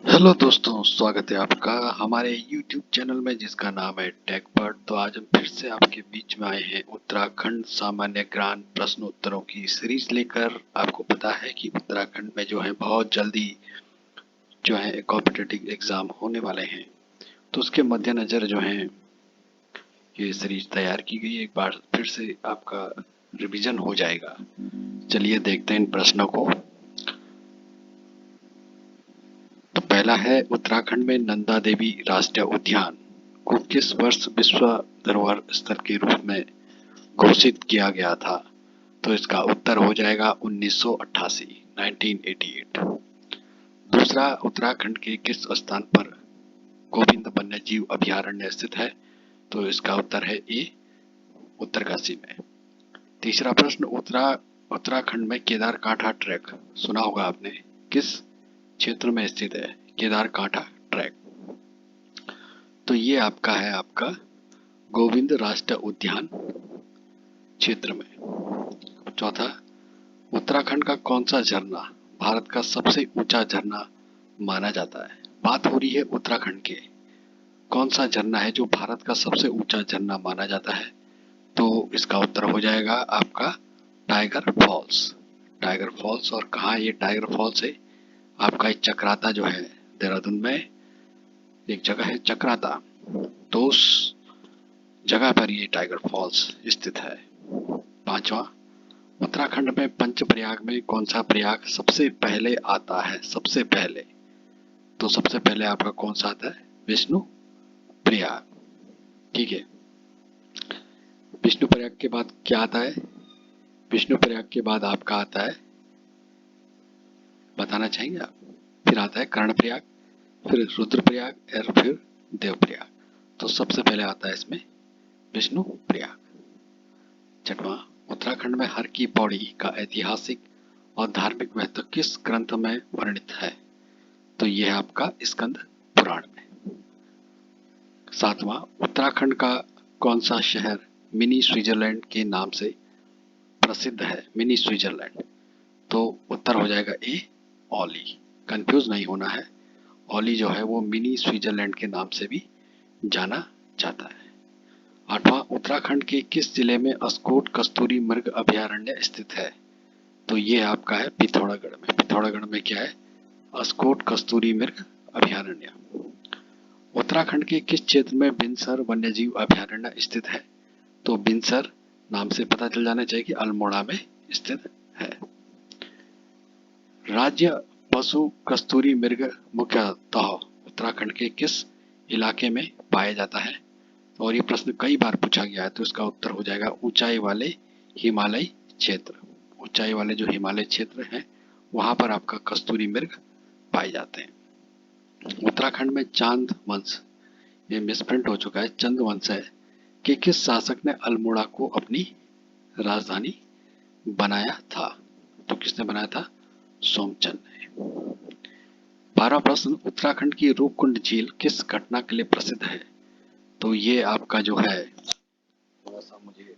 Hello दोस्तों, स्वागत है आपका हमारे YouTube चैनल में जिसका नाम है टेकबर्ड। तो आज हम फिर से आपके बीच में आए हैं उत्तराखंड सामान्य ज्ञान प्रश्नोत्तरों की सीरीज लेकर। आपको पता है कि उत्तराखंड में जो है बहुत जल्दी जो है कॉम्पिटिटिव एग्जाम होने वाले हैं, तो उसके मद्देनजर जो है ये सीरीज तैयार की गई है। एक बार फिर से आपका रिवीजन हो जाएगा। चलिए देखते हैं इन प्रश्नों को। तो पहला है, उत्तराखंड में नंदा देवी राष्ट्रीय उद्यान को किस वर्ष विश्व धरोहर स्थल के रूप में घोषित किया गया था? तो इसका उत्तर हो जाएगा 1988, 1988। दूसरा, उत्तराखंड के किस स्थान पर गोविंद वन्य जीव अभयारण्य स्थित है? तो इसका उत्तर है ए, उत्तरकाशी में। तीसरा प्रश्न, उत्तराखंड में केदारकांठा ट्रैक सुना होगा आपने, किस क्षेत्र में स्थित है केदारकांठा ट्रैक? तो ये आपका है गोविंद राष्ट्रीय उद्यान क्षेत्र में। चौथा, उत्तराखंड का कौन सा झरना भारत का सबसे ऊंचा झरना माना जाता है? बात हो रही है उत्तराखंड के, कौन सा झरना है जो भारत का सबसे ऊंचा झरना माना जाता है? तो इसका उत्तर हो जाएगा आपका टाइगर फॉल्स। Tiger false. और कहाँ ये टाइगर फॉल्स है? आपका एक चक्राता जो है देहरादून में एक जगह है चक्राता, तो उस जगह पर ये टाइगर फॉल्स स्थित है। पांचवा, उत्तराखंड में पंचप्रयाग में कौन सा प्रयाग सबसे पहले आता है? सबसे पहले, तो सबसे पहले आपका कौन सा आता है? विष्णु प्रयाग। ठीक है। विष्णु प्रयाग के बाद क्या आता है? विष्णु प्रयाग के बाद आपका आता है, बताना चाहेंगे आप? फिर आता है कर्णप्रयाग, फिर रुद्रप्रयाग और फिर देवप्रयाग। तो सबसे पहले आता है इसमें विष्णु प्रयाग। छठवां, उत्तराखंड में हर की पौड़ी का ऐतिहासिक और धार्मिक महत्व किस ग्रंथ में वर्णित है? तो यह है आपका स्कंद पुराण में। सातवां, उत्तराखंड का कौन सा शहर मिनी स्विट्जरलैंड के नाम से प्रसिद्ध है? Mini Switzerland. तो उत्तर हो जाएगा ए, औली। कंफ्यूज नहीं होना है, औली जो है वो मिनी स्विट्जरलैंड के नाम से भी जाना जाता है। आठवां, उत्तराखंड के किस जिले में अस्कोट कस्तूरी मृग अभयारण्य स्थित है? तो ये आपका है पिथौरागढ़ में। पिथौरागढ़ में क्या है? अस्कोट कस्तूरी मृग अभयारण्य। उत्तराखंड के किस क्षेत्र में बिनसर वन्यजीव अभयारण्य स्थित है? तो बिनसर नाम से पता चल जाना चाहिए कि अल्मोड़ा में स्थित है। राज्य पशु कस्तूरी मृग मुख्यतः उत्तराखंड के किस इलाके में पाया जाता है? और ये प्रश्न कई बार पूछा गया है, तो इसका उत्तर हो जाएगा ऊंचाई वाले हिमालय क्षेत्र। ऊंचाई वाले जो हिमालय क्षेत्र हैं वहां पर आपका कस्तूरी मृग पाए जाते हैं। उत्तराखंड में चांद वंश, ये मिसप्रिंट हो चुका है, चंद वंश है कि किस शासक ने अल्मोड़ा को अपनी राजधानी बनाया था? तो किसने बनाया था? सोमचंद ने। 12वां प्रश्न, उत्तराखंड की रूपकुंड झील किस घटना के लिए प्रसिद्ध है? तो ये आपका जो है, थोड़ा सा मुझे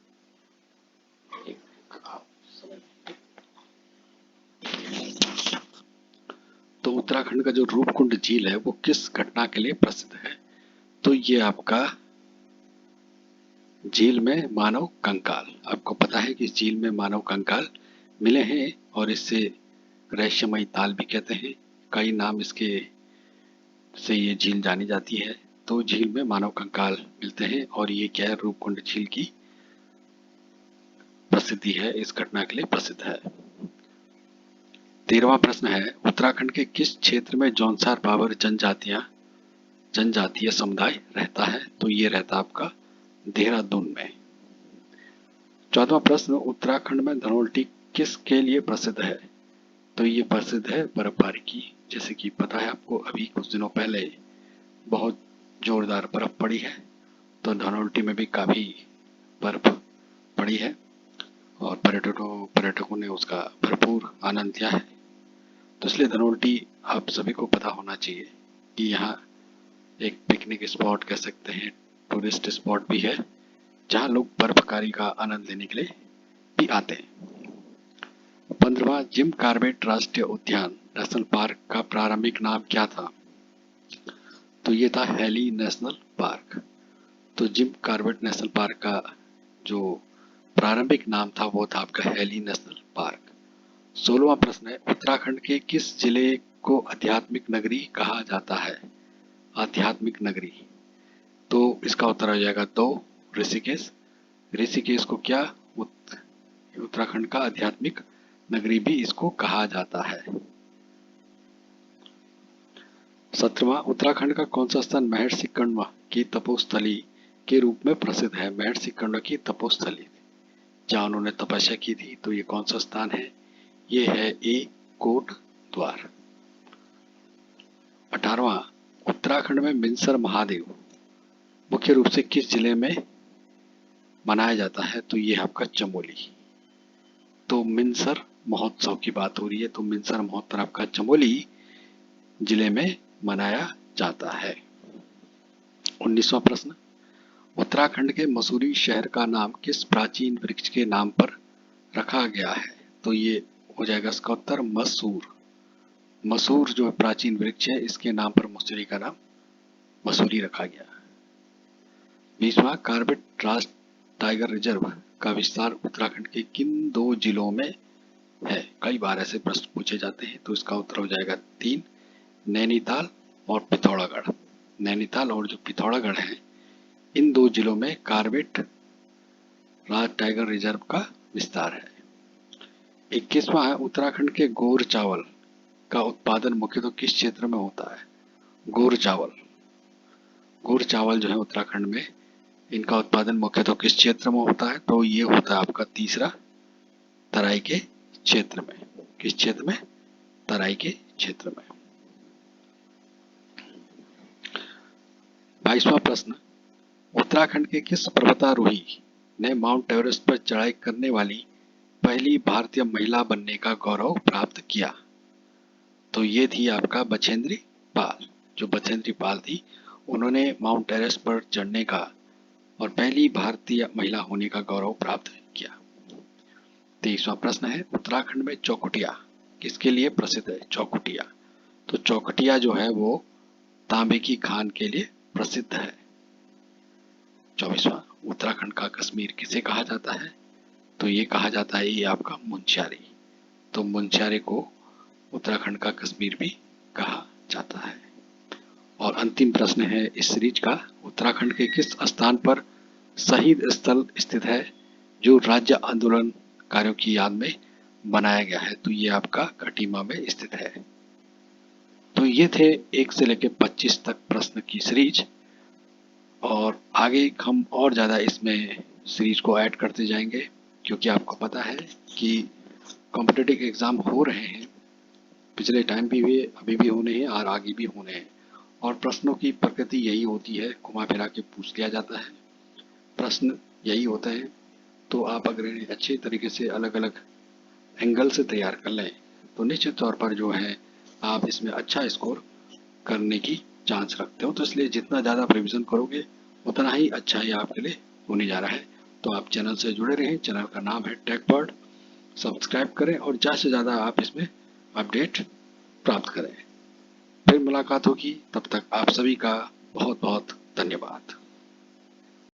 आप समझ, तो उत्तराखंड का जो रूपकुंड झील है वो किस घटना के लिए प्रसिद्ध है? तो ये आपका झील में मानव कंकाल, आपको पता है कि इस झील में मानव कंकाल मिले हैं और इससे रहस्यमयी ताल भी कहते हैं। कई नाम इसके से ये झील जानी जाती है। तो झील में मानव कंकाल मिलते हैं और ये क्या है? रूपकुंड झील की प्रसिद्धि है, इस घटना के लिए प्रसिद्ध है। 13वां प्रश्न है, उत्तराखंड के किस क्षेत्र में जौनसार बाबर जनजातीय समुदाय रहता है? तो ये रहता आपका देहरादून में। 14वां प्रश्न, उत्तराखंड में धनोल्टी किसके लिए प्रसिद्ध है? तो ये प्रसिद्ध है बर्फबारी की। जैसे कि पता है आपको, अभी कुछ दिनों पहले बहुत जोरदार बर्फ पड़ी है, तो धनोल्टी में भी काफी बर्फ पड़ी है और पर्यटकों ने उसका भरपूर आनंद लिया है। तो इसलिए धनोल्टी आप सभी को पता होना चाहिए कि यहाँ एक पिकनिक स्पॉट कह सकते हैं, टूरिस्ट स्पॉट भी है, जहाँ लोग बर्फबारी का आनंद लेने के लिए भी आते हैं। 15वां, जिम कॉर्बेट राष्ट्रीय उद्यान नेशनल पार्क का प्रारंभिक नाम क्या था? तो ये था हेली नेशनल पार्क। तो जिम कॉर्बेट नेशनल पार्क का जो प्रारंभिक नाम था वो था आपका हेली नेशनल पार्क। 16वां प्रश्न है, उत्तराखंड के किस जिले को आध्यात्मिक नगरी कहा जाता है? आध्यात्मिक नगरी, तो इसका उत्तर हो जाएगा दो, ऋषिकेश। ऋषिकेश को क्या उत्तराखंड का आध्यात्मिक नगरी भी इसको कहा जाता है। 17वां, उत्तराखंड का कौन सा स्थान महर्षि कण्व की तपोस्थली के रूप में प्रसिद्ध है? महर्षि कण्व की तपोस्थली जहाँ उन्होंने तपस्या की थी, तो ये कौन सा स्थान है? ये है ए कोट द्वार। 18वां, उत्तराखंड में मिंसर महादेव मुख्य रूप से किस जिले में मनाया जाता है? तो ये आपका चमोली। तो मिंसर महोत्सव की बात हो रही है, तो मिंसर महोत्सव आपका चमोली जिले में मनाया जाता है। 19वां प्रश्न, उत्तराखंड के मसूरी शहर का नाम किस प्राचीन वृक्ष के नाम पर रखा गया है? तो ये हो जाएगा इसका उत्तर मसूर। मसूर जो प्राचीन वृक्ष है, इसके नाम पर मसूरी का नाम मसूरी रखा गया। 20वां, कॉर्बेट राष्ट्रीय टाइगर रिजर्व का विस्तार उत्तराखंड के किन दो जिलों में है? कई बार ऐसे प्रश्न पूछे जाते हैं, तो इसका उत्तर हो जाएगा 3, नैनीताल और पिथौरागढ़। नैनीताल और जो पिथौरागढ़ है, इन दो जिलों में कॉर्बेट राष्ट्रीय टाइगर रिजर्व का विस्तार है। 21वां है, उत्तराखंड के गोर चावल का उत्पादन मुख्यतः किस क्षेत्र में होता है? गोर चावल जो है उत्तराखंड में, इनका उत्पादन मुख्यतः किस क्षेत्र में होता है? तो ये होता है आपका तीसरा, तराई के क्षेत्र में। किस क्षेत्र में? तराई के क्षेत्र में। 22वां प्रश्न, उत्तराखंड के किस पर्वतारोही ने माउंट एवरेस्ट पर चढ़ाई करने वाली पहली भारतीय महिला बनने का गौरव प्राप्त किया? तो ये थी आपका बछेंद्री पाल। जो बछेंद्री पाल थी, उन्होंने माउंट एवरेस्ट पर चढ़ने का और पहली भारतीय महिला होने का गौरव प्राप्त किया। 23वां प्रश्न है, उत्तराखंड में चौखुटिया किसके लिए प्रसिद्ध है? चौखुटिया, तो चौखुटिया जो है वो तांबे की खान के लिए प्रसिद्ध है। 24वां, उत्तराखंड का कश्मीर किसे कहा जाता है? तो ये कहा जाता है, ये आपका मुनस्यारी। तो मुनस्यारी को उत्तराखंड का कश्मीर भी कहा जाता है। और अंतिम प्रश्न है इस सीरीज का, उत्तराखंड के किस स्थान पर शहीद स्थल स्थित है जो राज्य आंदोलनकारियों की याद में बनाया गया है? तो ये आपका खटीमा में स्थित है। तो ये थे 1 से लेकर 25 तक प्रश्न की सीरीज, और आगे हम और ज़्यादा इसमें सीरीज को ऐड करते जाएंगे, क्योंकि आपको पता है कि कॉम्पिटिटिव एग्ज़ाम हो रहे हैं, पिछले टाइम भी हुए, अभी भी होने हैं और आगे भी होने हैं। और प्रश्नों की प्रकृति यही होती है, घुमा फिरा के पूछ लिया जाता है, प्रश्न यही होते हैं। तो आप अगर इन्हें अच्छे तरीके से अलग अलग एंगल से तैयार कर लें, तो निश्चित तौर पर जो है आप इसमें अच्छा स्कोर करने की चांस रखते हो। तो इसलिए जितना ज़्यादा प्रिविजन करोगे, उतना ही अच्छा ही आपके लिए होने जा रहा है। तो आप चैनल से जुड़े रहें, चैनल का नाम है टेकबर्ड, सब्सक्राइब करें और ज़्यादा से ज़्यादा आप इसमें अपडेट प्राप्त करें। फिर मुलाकात होगी, तब तक आप सभी का बहुत बहुत धन्यवाद।